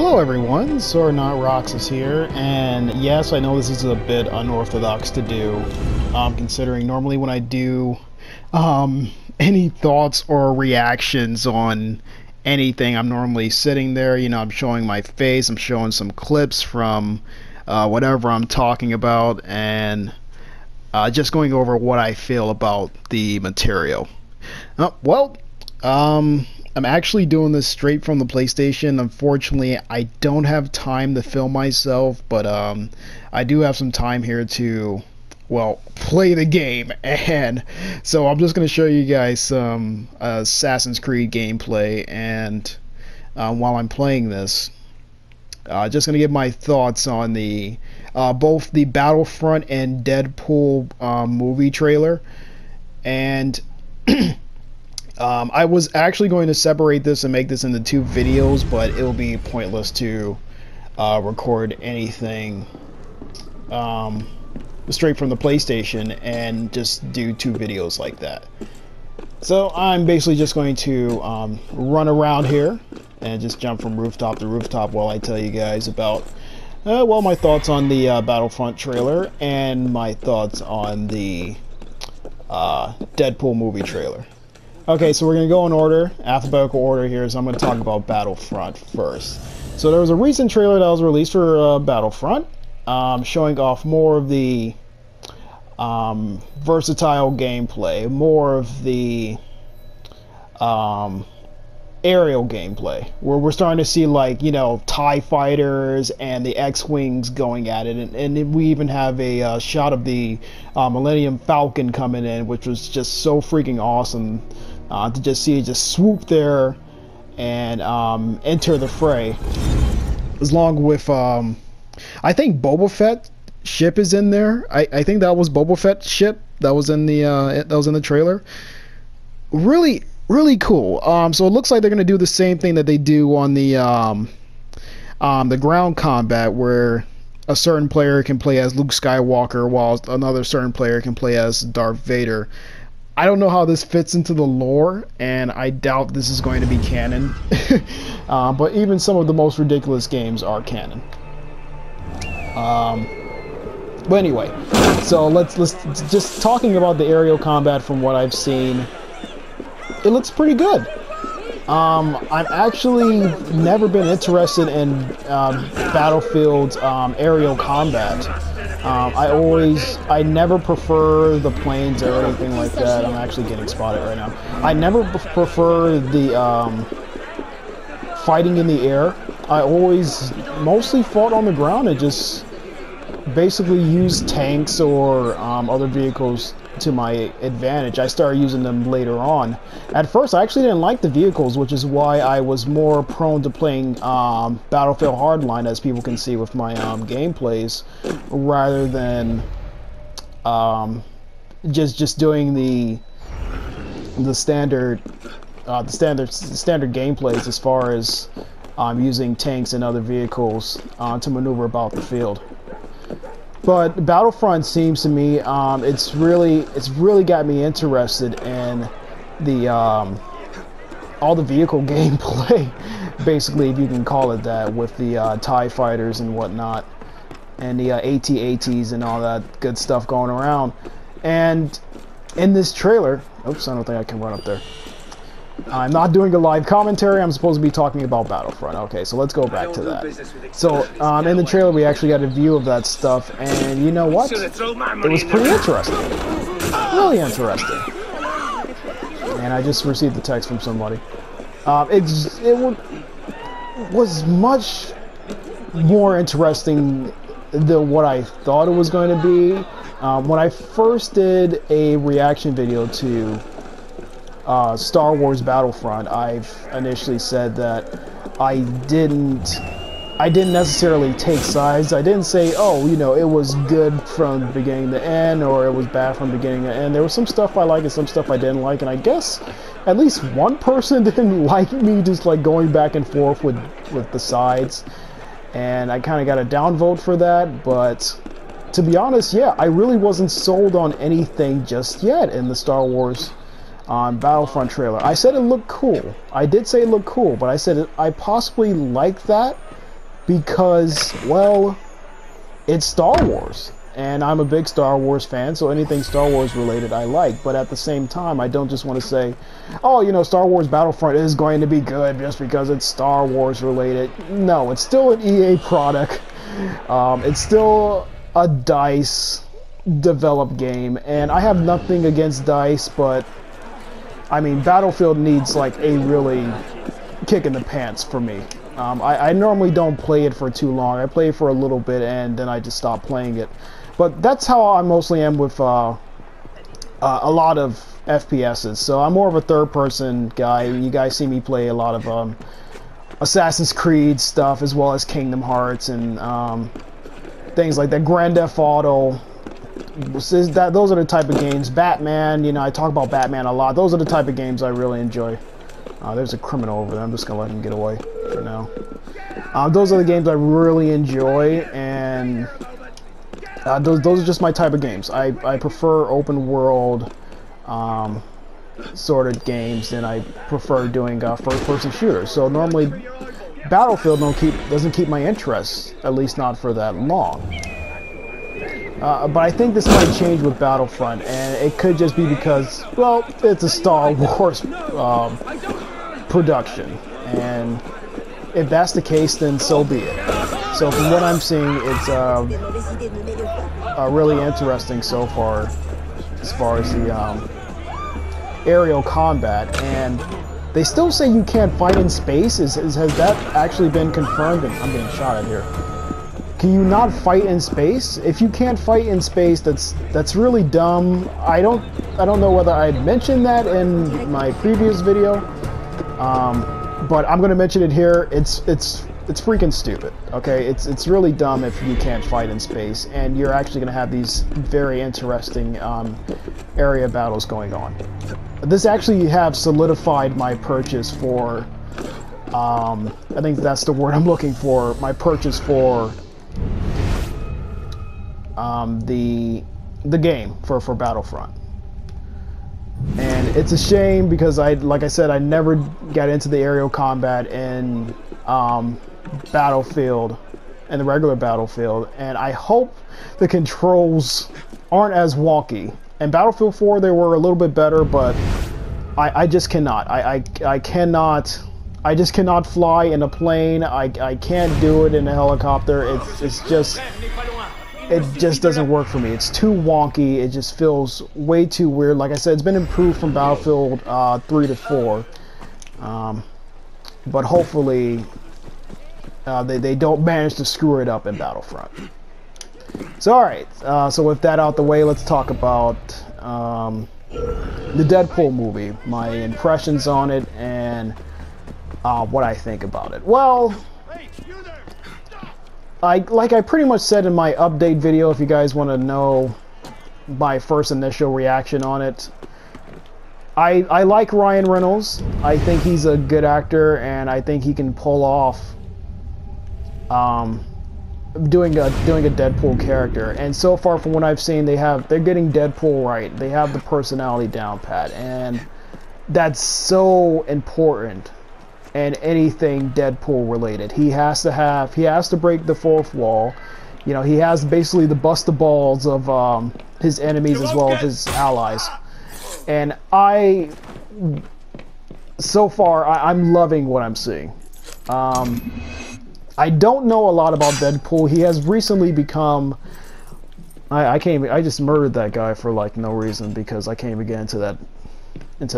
Hello everyone, SoranotRoxas here, and yes, I know this is a bit unorthodox to do, considering normally when I do any thoughts or reactions on anything, I'm normally sitting there, I'm showing my face, I'm showing some clips from whatever I'm talking about, and just going over what I feel about the material. I'm actually doing this straight from the PlayStation. Unfortunately, I don't have time to film myself, but I do have some time here to, well, play the game. And so I'm just going to show you guys some Assassin's Creed gameplay, and while I'm playing this, just going to give my thoughts on the both the Battlefront and Deadpool movie trailer. And I was actually going to separate this and make this into two videos, but it will be pointless to record anything straight from the PlayStation and just do two videos like that. So I'm basically just going to run around here and just jump from rooftop to rooftop while I tell you guys about well, my thoughts on the Battlefront trailer and my thoughts on the Deadpool movie trailer. Okay, so we're going to go in order, alphabetical order here, so I'm going to talk about Battlefront first. So there was a recent trailer that was released for Battlefront, showing off more of the versatile gameplay, more of the aerial gameplay, where we're starting to see, like, TIE fighters and the X-Wings going at it, and we even have a shot of the Millennium Falcon coming in, which was just so freaking awesome. To just see it just swoop there and enter the fray, along with I think Boba Fett ship is in there. I think that was Boba Fett ship that was in the trailer. Really cool. So it looks like they're gonna do the same thing that they do on the ground combat, where a certain player can play as Luke Skywalker while another certain player can play as Darth Vader. I don't know how this fits into the lore, and I doubt this is going to be canon. But even some of the most ridiculous games are canon. But anyway, so let's just talking about the aerial combat. From what I've seen, it looks pretty good. I've actually never been interested in Battlefield's aerial combat. I never prefer the planes or anything like that. I'm actually getting spotted right now. I never prefer the fighting in the air. I always mostly fought on the ground and just basically used tanks or other vehicles to my advantage. I started using them later on. At first, I actually didn't like the vehicles, which is why I was more prone to playing Battlefield Hardline, as people can see with my gameplays, rather than just doing the standard gameplays as far as using tanks and other vehicles to maneuver about the field. But Battlefront seems to me it's really got me interested in the all the vehicle gameplay, basically, if you can call it that, with the TIE fighters and whatnot, and the AT-ATs and all that good stuff going around. And in this trailer, oops, I don't think I can run up there. I'm not doing a live commentary. I'm supposed to be talking about Battlefront. Okay, so let's go back to that. So, in the trailer, we actually got a view of that stuff, and you know what? It was pretty interesting. Really interesting. And I just received a text from somebody. It was much more interesting than what I thought it was going to be. When I first did a reaction video to Star Wars Battlefront, I've initially said that I didn't necessarily take sides. I didn't say, oh, it was good from beginning to end, or it was bad from beginning to end. There was some stuff I liked and some stuff I didn't like, and I guess at least one person didn't like me just like going back and forth with the sides, and I kind of got a downvote for that. But to be honest, yeah, I really wasn't sold on anything just yet in the Star Wars Battlefront trailer. I said it looked cool. I did say it looked cool, but I said I possibly like that, because, well, it's Star Wars. And I'm a big Star Wars fan, so anything Star Wars related I like. But at the same time, I don't just want to say, oh, you know, Star Wars Battlefront is going to be good just because it's Star Wars related. No, it's still an EA product. It's still a DICE developed game, and I have nothing against DICE, but I mean, Battlefield needs like a really kick in the pants for me. I normally don't play it for too long. I play it for a little bit and then I just stop playing it. But that's how I mostly am with a lot of FPSs. So I'm more of a third-person guy. You guys see me play a lot of Assassin's Creed stuff, as well as Kingdom Hearts and things like that. Grand Theft Auto. Those are the type of games. Batman, you know, I talk about Batman a lot. Those are the type of games I really enjoy. There's a criminal over there. I'm just gonna let him get away for now. Those are the games I really enjoy, and those are just my type of games. I prefer open world sort of games, and I prefer doing first-person shooters. So normally, Battlefield doesn't keep my interest, at least not for that long. But I think this might change with Battlefront, and it could just be because, well, it's a Star Wars production, and if that's the case, then so be it. So from what I'm seeing, it's really interesting so far, as far as the aerial combat, and they still say you can't fight in space. Has that actually been confirmed? And I'm getting shot at here. Can you not fight in space? If you can't fight in space, that's really dumb. I don't know whether I mentioned that in my previous video, but I'm gonna mention it here. It's freaking stupid. Okay, it's really dumb if you can't fight in space, and you're actually gonna have these very interesting area battles going on. This actually have solidified my purchase for. I think that's the word I'm looking for. My purchase for. The game for Battlefront, and it's a shame because like I said, I never got into the aerial combat in Battlefield, in the regular Battlefield, and I hope the controls aren't as wonky. In Battlefield 4 they were a little bit better, but I just cannot. I just cannot fly in a plane. I can't do it in a helicopter. It just doesn't work for me. It's too wonky. It just feels way too weird. Like I said, it's been improved from Battlefield 3 to 4. But hopefully they don't manage to screw it up in Battlefront. So alright, so with that out the way, let's talk about the Deadpool movie. My impressions on it and what I think about it. Well, like I pretty much said in my update video, if you guys want to know my first initial reaction on it, I like Ryan Reynolds. I think he's a good actor, and I think he can pull off doing a Deadpool character. And so far from what I've seen, they're getting Deadpool right. They have the personality down pat, and that's so important. And anything Deadpool related, he has to break the fourth wall. You know, he has basically to bust the balls of his enemies as well as his allies. And so far I'm loving what I'm seeing. I don't know a lot about Deadpool. He has recently become. I just murdered that guy for like no reason because I can't even get into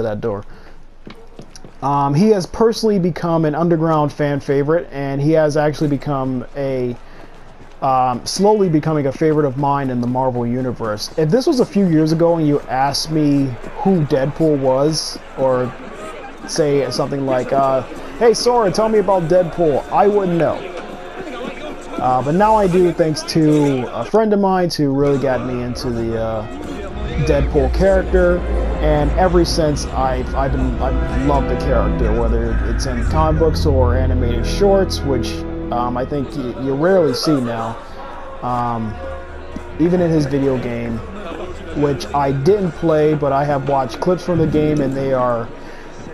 that door. He has personally become an underground fan favorite, and he has actually become slowly becoming a favorite of mine in the Marvel Universe. If this was a few years ago and you asked me who Deadpool was, or say something like, hey Sora, tell me about Deadpool, I wouldn't know. But now I do, thanks to a friend of mine who really got me into the Deadpool character. And ever since, I've loved the character, whether it's in comic books or animated shorts, which I think you rarely see now. Even in his video game, which I didn't play, but I have watched clips from the game, and they are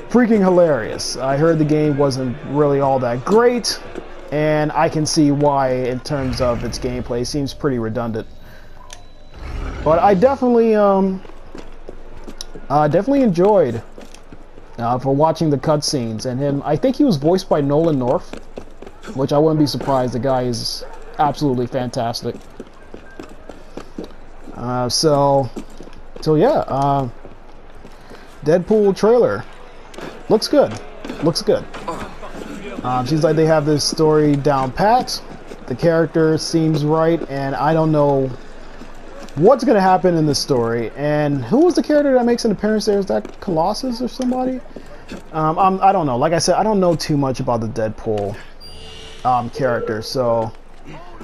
freaking hilarious. I heard the game wasn't really all that great, and I can see why in terms of its gameplay. It seems pretty redundant. But I definitely enjoyed for watching the cutscenes and him. I think he was voiced by Nolan North, which I wouldn't be surprised. The guy is absolutely fantastic. So yeah, Deadpool trailer looks good. Looks good. Seems like they have this story down pat. The character seems right, and I don't know what's gonna happen in this story. And who was the character that makes an appearance there? Is that Colossus or somebody? I don't know. Like I said, I don't know too much about the Deadpool character, so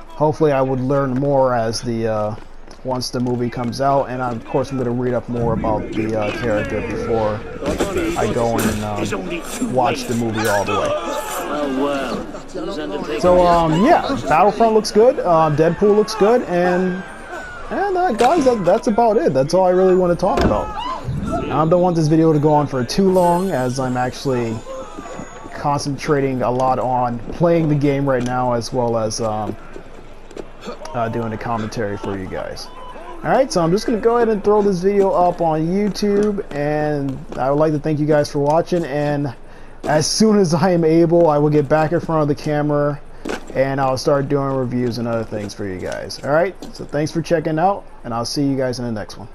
hopefully I would learn more as the once the movie comes out, and of course I'm going to read up more about the character before I go in and watch the movie all the way. So yeah, Battlefront looks good, Deadpool looks good, and guys, that's about it. That's all I really want to talk about. I don't want this video to go on for too long, as I'm actually concentrating a lot on playing the game right now, as well as doing a commentary for you guys. Alright, so I'm just going to go ahead and throw this video up on YouTube, and I would like to thank you guys for watching, and as soon as I am able, I will get back in front of the camera and I'll start doing reviews and other things for you guys. Alright, so thanks for checking out, and I'll see you guys in the next one.